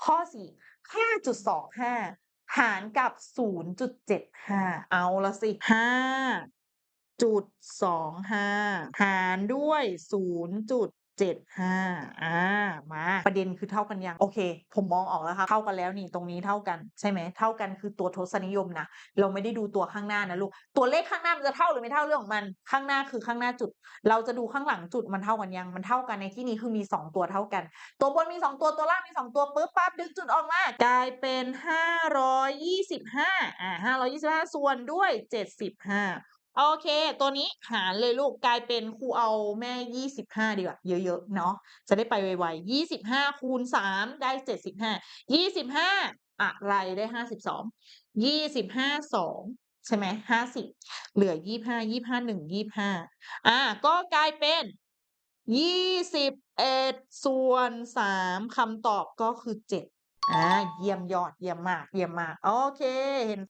ข้อ4 5.25 หารกับ 0.75 เอาละสิ 5.25 หารด้วย 0.75 มาประเด็นคือเท่ากันยัง โอเค ผมมองออกแล้วค่ะ เท่ากันแล้วนี่ ตรงนี้เท่ากัน ใช่ไหม เท่ากันคือตัวทศนิยมนะ เราไม่ได้ดูตัวข้างหน้านะลูก ตัวเลขข้างหน้ามันจะเท่าหรือไม่เท่าเรื่องของมัน ข้างหน้าคือข้างหน้าจุด เราจะดูข้างหลังจุดมันเท่ากันยัง มันเท่ากันในที่นี้คือมี 2 ตัวเท่ากัน ตัวบนมี 2 ตัว ตัวล่างมี 2 ตัวปุ๊บปั๊บดึงจุดออกมากลายเป็น 525 525 ส่วนด้วย 75 โอเค ตัวนี้หารเลยลูก กลายเป็นครูเอาแม่ 25 ดีกว่า เยอะ ๆ เนาะ จะได้ไปไวๆ 25 คูณ 3 ได้ 75 25 อะไรได้ 52 25 2 ใช่ไหม 50 เหลือ 25 25 1 25 ก็กลายเป็น 21 ส่วน 3 คำตอบก็คือ 7 เยี่ยมยอด เยี่ยมมาก เยี่ยมมาก โอเค เห็น